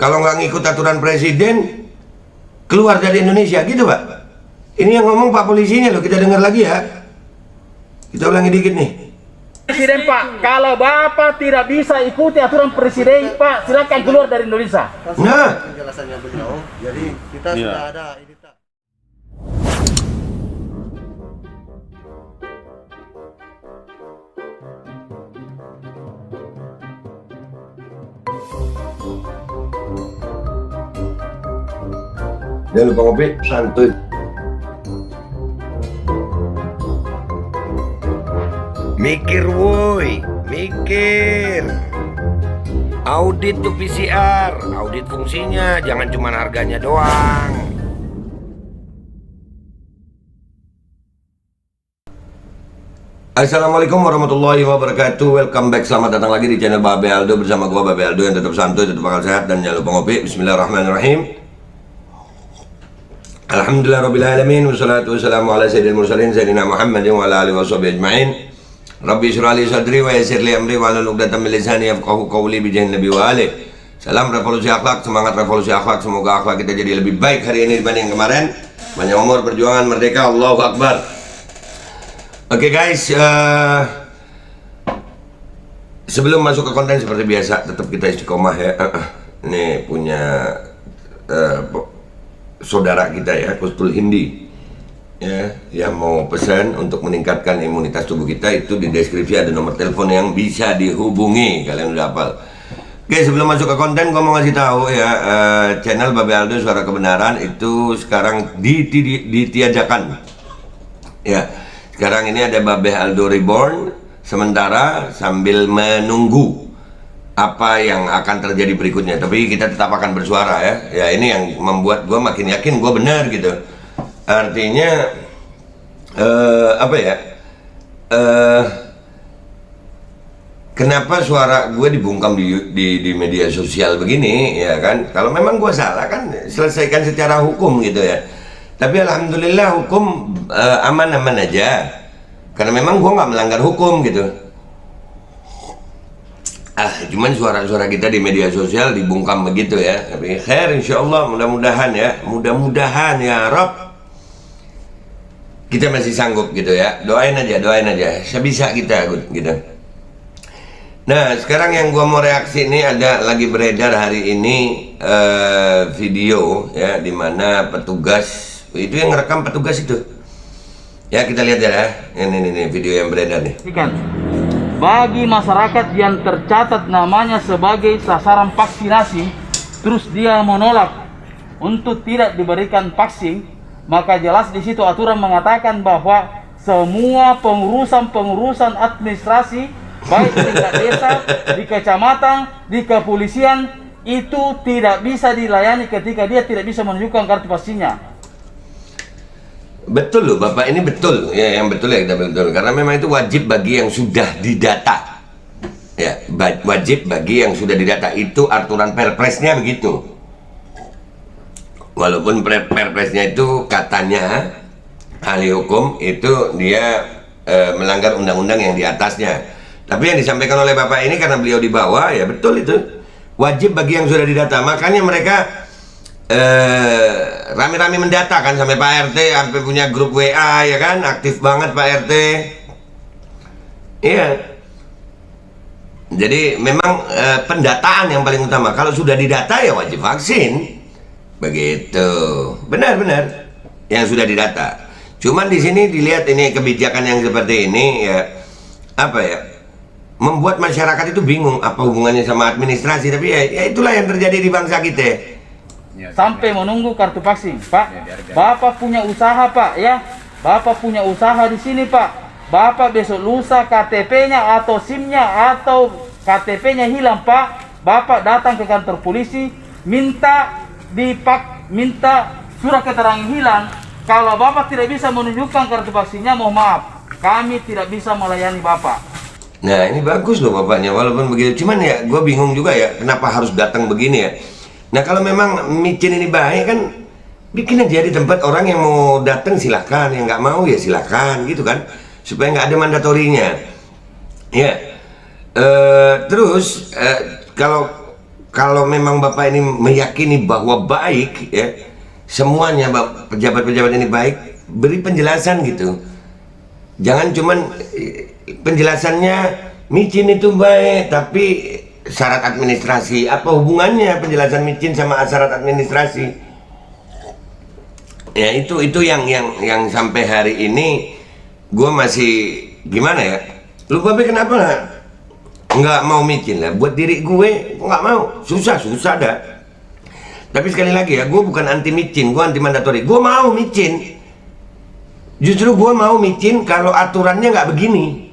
Kalau nggak ngikut aturan presiden, keluar dari Indonesia, gitu Pak. Ini yang ngomong Pak polisinya loh, kita dengar lagi ya. Kita ulangi dikit nih. Presiden Pak, kalau Bapak tidak bisa ikuti aturan presiden Pak, silakan keluar dari Indonesia. Nah, Penjelasannya beliau, jadi kita sudah ada ini tak. jangan lupa ngopi, santuy. Mikir woi, mikir. Audit tuh PCR, audit fungsinya, jangan cuma harganya doang. Assalamualaikum warahmatullahi wabarakatuh. Welcome back, selamat datang lagi di channel Babe Aldo bersama gua Babe Aldo yang tetap santuy, tetap bakal sehat dan jangan lupa ngopi. Bismillahirrahmanirrahim. Alhamdulillahirrabbilalamin. Wassalatu wassalamu ala sayyidil mursalin sayyidina Muhammadin wa ala alihi washabihi ajma'in. Rabbi syrah li sadri wa yassir li amri wa hlul 'uqdatam min lisani yafqahu qawli bi jahin nabi wa alihi. Salam revolusi akhlak, semangat revolusi akhlak. Semoga akhlak kita jadi lebih baik hari ini dibanding kemarin. Banyak umur, perjuangan, merdeka, Allahu Akbar. Oke guys, sebelum masuk ke konten seperti biasa, tetap kita istiqomah ya. Ini punya saudara kita ya, Kustul Hindi ya, yang mau pesan untuk meningkatkan imunitas tubuh kita. Itu di deskripsi ada nomor telepon yang bisa dihubungi, kalian udah hafal. Oke, sebelum masuk ke konten, gue mau ngasih tahu ya, channel Babe Aldo Suara Kebenaran itu sekarang ditiadakan ya. Sekarang ini ada Babe Aldo Reborn sementara sambil menunggu apa yang akan terjadi berikutnya. Tapi kita tetap akan bersuara ya. Ya ini yang membuat gue makin yakin gue benar gitu. Artinya apa ya? Kenapa suara gue dibungkam di media sosial begini ya kan? Kalau memang gue salah kan selesaikan secara hukum gitu ya. Tapi alhamdulillah hukum aman-aman aja. Karena memang gue nggak melanggar hukum gitu. Cuman suara-suara kita di media sosial dibungkam begitu ya. Tapi khair insyaallah, mudah-mudahan ya. Mudah-mudahan ya Rob. Kita masih sanggup gitu ya. Doain aja. Sebisa kita gitu. Nah, sekarang yang gua mau reaksi ini ada lagi beredar hari ini video ya, dimana petugas itu yang ngerekam petugas itu. Ya kita lihat ya. Ini video yang beredar nih. Bagi masyarakat yang tercatat namanya sebagai sasaran vaksinasi, terus dia menolak untuk tidak diberikan vaksin, maka jelas di situ aturan mengatakan bahwa semua pengurusan administrasi baik di tingkat desa, di kecamatan, di kepolisian itu tidak bisa dilayani ketika dia tidak bisa menunjukkan kartu vaksinnya. Betul loh Bapak, ini betul ya, yang betul ya kita betul, karena memang itu wajib bagi yang sudah didata ya, wajib bagi yang sudah didata. Itu aturan perpresnya begitu, walaupun perpresnya itu katanya ahli hukum itu dia melanggar undang-undang yang di atasnya. Tapi yang disampaikan oleh Bapak ini karena beliau di bawah ya, betul itu wajib bagi yang sudah didata. Makanya mereka rame-rame mendata kan, sampai Pak RT sampai punya grup WA ya kan, aktif banget Pak RT. Iya. Jadi memang pendataan yang paling utama. Kalau sudah didata ya wajib vaksin. Begitu. Benar-benar yang sudah didata. Cuman di sini dilihat ini kebijakan yang seperti ini ya, apa ya? Membuat masyarakat itu bingung apa hubungannya sama administrasi. Tapi ya itulah yang terjadi di bangsa kita. Sampai menunggu kartu vaksin, Pak. Bapak punya usaha, Pak, ya. Bapak punya usaha di sini, Pak. Bapak besok lusa KTP-nya atau SIM-nya atau KTP-nya hilang, Pak. Bapak datang ke kantor polisi, minta surat keterangan hilang. Kalau Bapak tidak bisa menunjukkan kartu vaksinnya, mohon maaf, kami tidak bisa melayani Bapak. Nah, ini bagus loh Bapaknya, walaupun begitu. Cuman ya, gue bingung juga ya, kenapa harus datang begini ya. Nah kalau memang micin ini baik kan, bikin aja di tempat orang yang mau datang silahkan, yang nggak mau ya silahkan gitu kan, supaya nggak ada mandatorinya. Ya, terus kalau kalau memang Bapak ini meyakini bahwa baik ya, semuanya pejabat-pejabat ini baik, beri penjelasan gitu. Jangan cuman penjelasannya micin itu baik, tapi syarat administrasi. Apa hubungannya penjelasan micin sama syarat administrasi? Ya itu yang sampai hari ini gue masih gimana ya? Lu Babe kenapa nggak mau micin lah? Buat diri gue nggak mau, susah dah. Tapi sekali lagi ya, gue bukan anti micin, gue anti mandatori. Gue mau micin. Justru gue mau micin kalau aturannya nggak begini.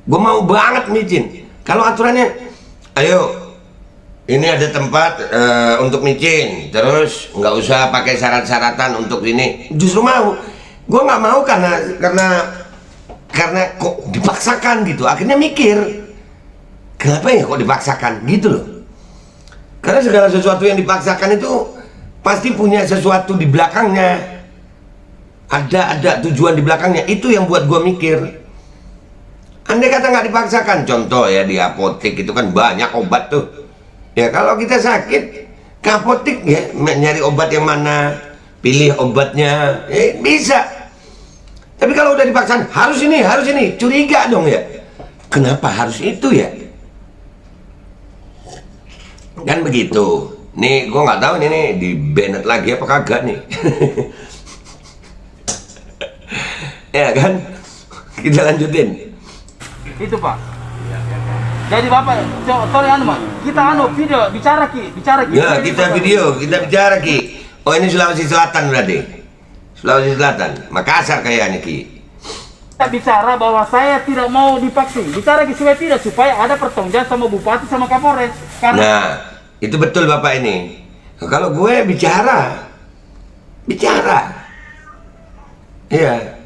Gue mau banget micin. Kalau aturannya, ayo, ini ada tempat untuk micin, terus nggak usah pakai syarat-syaratan untuk ini. Justru mau. Gue nggak mau karena kok dipaksakan gitu. Akhirnya mikir, kenapa ya kok dipaksakan gitu loh. Karena segala sesuatu yang dipaksakan itu pasti punya sesuatu di belakangnya. Ada tujuan di belakangnya. Itu yang buat gue mikir. Andai kata nggak dipaksakan, contoh ya di apotek itu kan banyak obat tuh. Ya kalau kita sakit ke apotek ya nyari obat yang mana, pilih obatnya, bisa. Tapi kalau udah dipaksakan harus ini, curiga dong ya. Kenapa harus itu ya? Kan begitu. Nih gue nggak tahu nih di banned lagi apa kagak nih. Ya kan, kita lanjutin. Itu Pak. Jadi Bapak, sorry kita video bicara ki. Ya kita bicara ki. Oh ini Sulawesi Selatan berarti. Sulawesi Selatan, Makassar kayaknya ki. Kita bicara bahwa saya tidak mau divaksin. Bicara ki supaya ada pertanggungan sama Bupati sama Kapolres. Nah itu betul Bapak ini. Kalau gue bicara. Iya.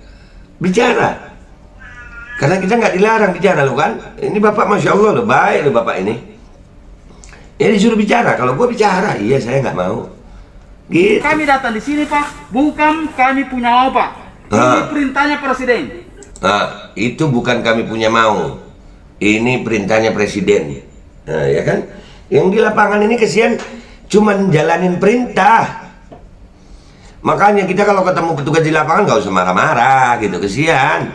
Bicara, karena kita nggak dilarang bicara loh kan. Ini Bapak Masya Allah loh, baik loh Bapak ini. Ya disuruh bicara, kalau gue bicara, iya saya nggak mau. Gitu. Kami datang di sini Pak, bukan kami punya mau Pak. Ini perintahnya Presiden. Nah, itu bukan kami punya mau. Ini perintahnya Presiden. Nah ya kan, yang di lapangan ini kesian, cuman jalanin perintah. Makanya kita kalau ketemu petugas di lapangan nggak usah marah-marah gitu, kesian.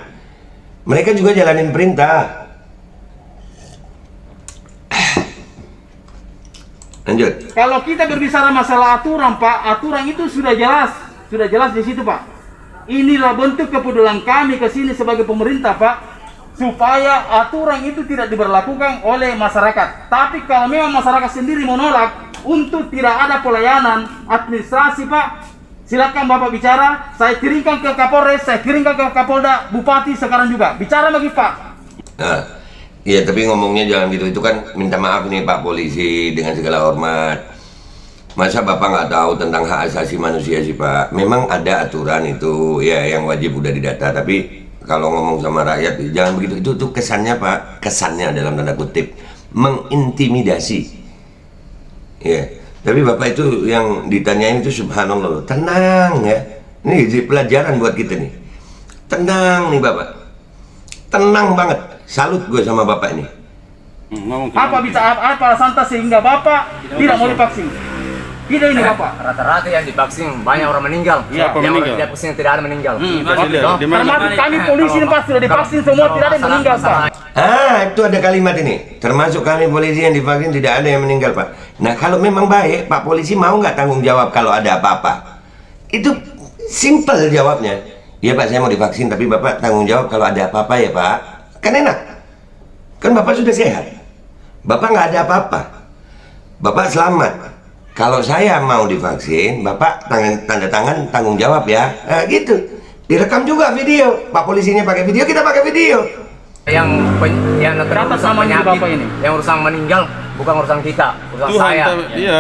Mereka juga jalanin perintah. Lanjut. Kalau kita berbicara masalah aturan Pak, aturan itu sudah jelas di situ Pak. Inilah bentuk kepedulian kami ke sini sebagai pemerintah Pak, supaya aturan itu tidak diberlakukan oleh masyarakat. Tapi kalau memang masyarakat sendiri menolak untuk tidak ada pelayanan administrasi Pak, silakan Bapak bicara, saya kirimkan ke Kapolres, saya kirimkan ke Kapolda, Bupati sekarang juga. Bicara lagi Pak. Nah, iya tapi ngomongnya jangan gitu, itu kan minta maaf nih Pak Polisi dengan segala hormat. Masa Bapak nggak tahu tentang hak asasi manusia sih Pak? Memang ada aturan itu ya yang wajib udah didata, tapi kalau ngomong sama rakyat jangan begitu. Itu kesannya Pak, kesannya dalam tanda kutip mengintimidasi. Ya. Tapi Bapak itu yang ditanyain itu subhanallah loh. Tenang ya. Ini jadi pelajaran buat kita nih. Tenang nih Bapak. Tenang banget. Salut gue sama Bapak ini. Apa alasan sehingga Bapak tidak mau divaksin? Tidak ini Bapak. Rata-rata yang divaksin banyak orang meninggal. Iya, yang orang tidak divaksin tidak ada meninggal. Termasuk kami polisi Pak sudah divaksin semua tidak ada yang meninggal Pak. Itu ada kalimat ini. Termasuk kami polisi yang divaksin tidak ada yang meninggal Pak. Nah kalau memang baik, Pak Polisi mau nggak tanggung jawab kalau ada apa-apa? Itu simple jawabnya. Iya Pak, saya mau divaksin, tapi Bapak tanggung jawab kalau ada apa-apa ya Pak. Kan enak. Kan Bapak sudah sehat. Bapak nggak ada apa-apa. Bapak selamat. Kalau saya mau divaksin, Bapak tanda tangan tanggung jawab ya. Nah, gitu. Direkam juga video. Pak Polisinya pakai video, kita pakai video. Yang Kata sama penyakit, Bapak ini. yang urusan meninggal bukan urusan kita, urusan Tuhan, saya.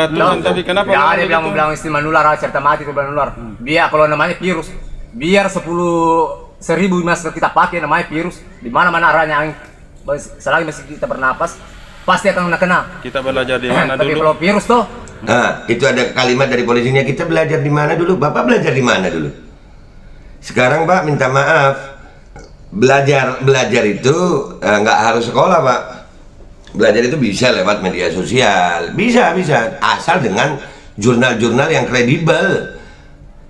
Tuhan, tapi kenapa tidak ada begitu? bilang istilah menular, cerita mati itu menular. Biar kalau namanya virus, biar 10.000 masker kita pakai namanya virus, di mana-mana arahnya angin, selagi masih kita bernapas, pasti akan kena. Kita belajar di mana Tapi dulu? kalau virus tuh, Nah, itu ada kalimat dari polisinya, kita belajar di mana dulu? Bapak belajar di mana dulu? Sekarang Pak minta maaf. Belajar itu nggak harus sekolah Pak. Belajar itu bisa lewat media sosial, bisa asal dengan jurnal-jurnal yang kredibel,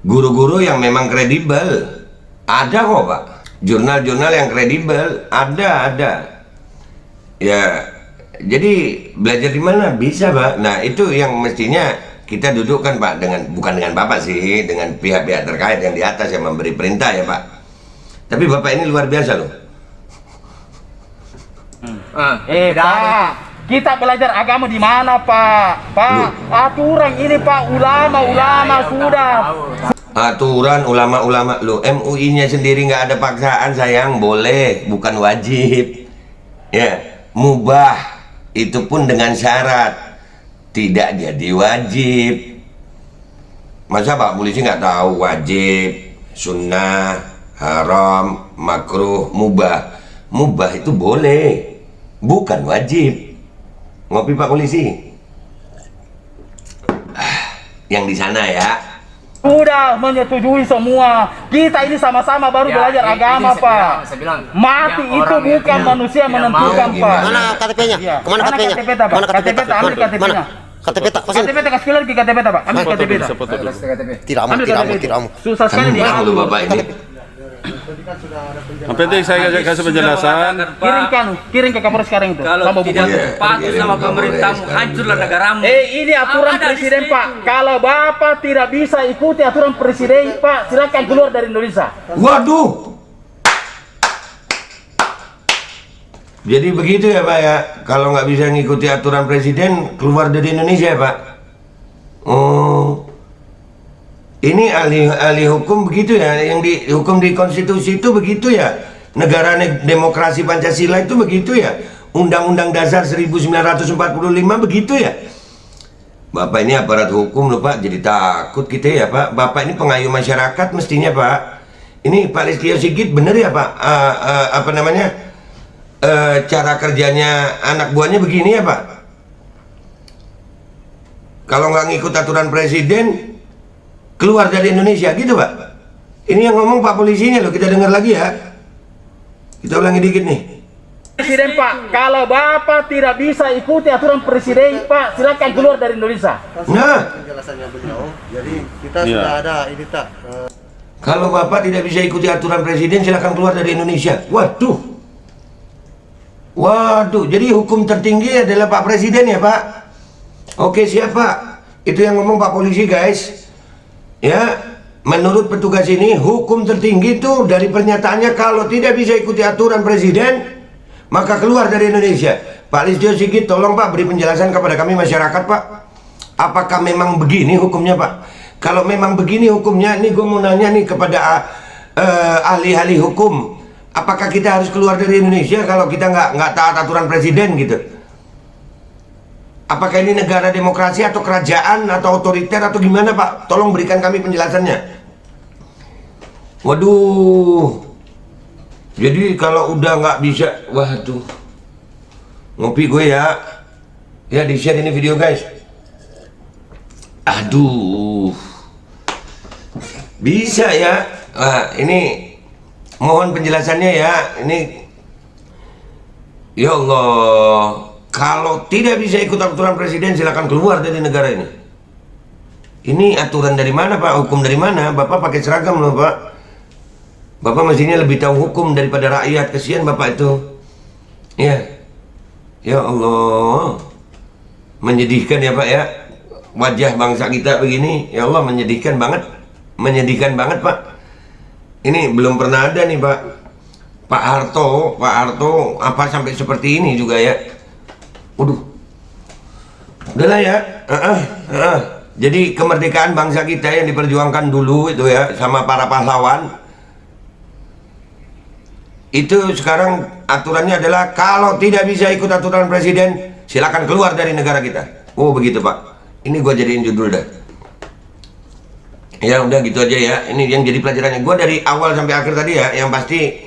guru-guru yang memang kredibel. Ada kok Pak, jurnal-jurnal yang kredibel ada. Ya, jadi belajar di mana bisa Pak. Nah itu yang mestinya kita dudukkan Pak, bukan dengan Bapak sih, dengan pihak-pihak terkait yang di atas yang memberi perintah ya Pak. Tapi Bapak ini luar biasa loh. Pak, kita belajar agama di mana Pak? Aturan ini Pak, ulama sudah. Aturan ulama-ulama lo, MUI-nya sendiri nggak ada paksaan sayang, boleh, bukan wajib. Ya, mubah itu pun dengan syarat, tidak jadi wajib. Masa Pak polisi nggak tahu wajib, sunnah, haram, makruh, mubah? Mubah itu boleh, bukan wajib. Ngopi Pak polisi. Yang di sana ya. Sudah menyetujui semua. Kita ini sama-sama baru belajar agama Pak. Mati itu bukan manusia menentukan Pak. Mana KTP-nya? Iya. Kemana KTP-nya? KTP tak, Pak? Mana KTP tak, ambil KTP-nya. KTP tak, KTP tak, kasih lagi KTP tak Pak. Ambil KTP tak. Tidak aman, Ambil tidak aman, KTP. tidak aman. Susah sekali dia. Tenang lu Bapak ini. Yang penting saya kasih penjelasan. Kirim ke Kapolres sekarang itu. Kalau Sama tidak buku. patuh sama pemerintahmu, hancurlah negaramu. Ini aturan Ada di presiden situ. Pak. Kalau Bapak tidak bisa ikuti aturan presiden Pak, silakan keluar dari Indonesia. Waduh. Jadi begitu ya Pak ya. Kalau nggak bisa ngikuti aturan presiden, keluar dari Indonesia ya Pak. Oh. Ini ahli hukum begitu ya, yang di hukum di konstitusi itu begitu ya. Negara demokrasi Pancasila itu begitu ya. Undang-Undang Dasar 1945 begitu ya. Bapak ini aparat hukum loh Pak, jadi takut kita ya Pak. Bapak ini pengayuh masyarakat mestinya Pak. Ini Pak Listio Sigit bener ya Pak? Cara kerjanya anak buahnya begini ya Pak. Kalau nggak ngikut aturan presiden, keluar dari Indonesia gitu Pak. Ini yang ngomong Pak polisinya loh, kita dengar lagi ya. Kita ulangi dikit nih. Presiden Pak, kalau Bapak tidak bisa ikuti aturan presiden Pak, silakan keluar dari Indonesia. Nah, Penjelasannya beliau. Jadi kita Iya. sudah ada ini tak. kalau Bapak tidak bisa ikuti aturan presiden, silakan keluar dari Indonesia. Waduh, jadi hukum tertinggi adalah Pak Presiden ya Pak? Oke siap Pak. Itu yang ngomong Pak polisi guys. Ya, menurut petugas ini hukum tertinggi itu dari pernyataannya kalau tidak bisa ikuti aturan presiden, maka keluar dari Indonesia. Pak Listio Sigit, tolong Pak beri penjelasan kepada kami masyarakat Pak. Apakah memang begini hukumnya Pak? Kalau memang begini hukumnya, ini gue mau nanya nih kepada ahli-ahli hukum. Apakah kita harus keluar dari Indonesia kalau kita nggak taat aturan presiden gitu? Apakah ini negara demokrasi atau kerajaan atau otoriter atau gimana Pak? Tolong berikan kami penjelasannya. Waduh. Jadi kalau udah nggak bisa, waduh. Ngopi gue ya. Ya di share ini video guys. Aduh. Bisa ya. Ini mohon penjelasannya ya. Ini. Ya Allah. Kalau tidak bisa ikut aturan presiden, silakan keluar dari negara ini. Ini aturan dari mana Pak? Hukum dari mana? Bapak pakai seragam loh Pak. Bapak mestinya lebih tahu hukum daripada rakyat. Kesian Bapak itu. Ya. Ya Allah. Menyedihkan ya Pak ya. Wajah bangsa kita begini. Ya Allah, menyedihkan banget. Menyedihkan banget Pak. Ini belum pernah ada nih Pak. Pak Harto apa sampai seperti ini juga ya. Waduh, udahlah ya. Jadi kemerdekaan bangsa kita yang diperjuangkan dulu itu ya sama para pahlawan, itu sekarang aturannya adalah kalau tidak bisa ikut aturan presiden, silakan keluar dari negara kita. Oh begitu Pak. Ini gue jadiin judul dah. Ya udah gitu aja ya. Ini yang jadi pelajarannya. Gue dari awal sampai akhir tadi ya, yang pasti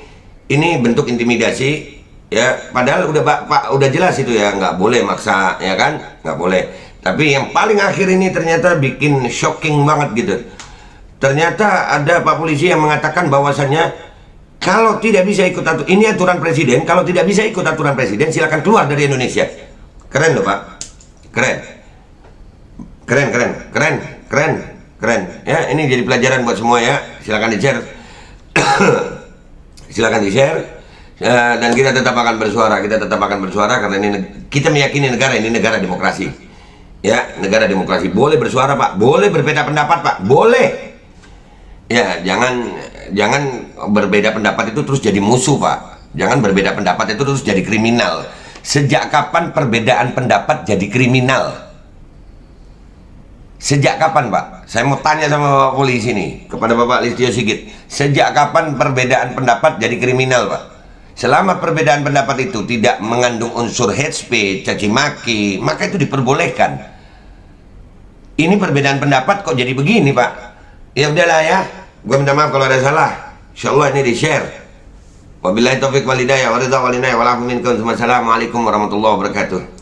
ini bentuk intimidasi. Ya, padahal udah jelas itu ya, nggak boleh maksa, ya kan, nggak boleh. Tapi yang paling akhir ini ternyata bikin shocking banget gitu. Ternyata ada Pak polisi yang mengatakan bahwasannya kalau tidak bisa ikut ini aturan presiden, kalau tidak bisa ikut aturan presiden, silakan keluar dari Indonesia. Keren loh Pak, keren. Ya, ini jadi pelajaran buat semua ya. Silakan di-share. Silakan di-share. Dan kita tetap akan bersuara. Karena ini kita meyakini negara ini negara demokrasi. Ya, negara demokrasi. Boleh bersuara Pak, boleh berbeda pendapat Pak, boleh. Ya, jangan berbeda pendapat itu terus jadi musuh Pak. Jangan berbeda pendapat itu terus jadi kriminal. Sejak kapan perbedaan pendapat jadi kriminal? Sejak kapan Pak? Saya mau tanya sama Bapak polisi nih, kepada Bapak Listio Sigit. Sejak kapan perbedaan pendapat jadi kriminal Pak? Selama perbedaan pendapat itu tidak mengandung unsur hate speech, caci maki, maka itu diperbolehkan. Ini perbedaan pendapat kok jadi begini Pak? Ya udahlah ya, gue minta maaf kalau ada salah. Insyaallah ini di-share. Wabillahi taufiq wal hidayah, wa ridha wal inayah, wa lafu minkum. Wassalamualaikum warahmatullahi wabarakatuh.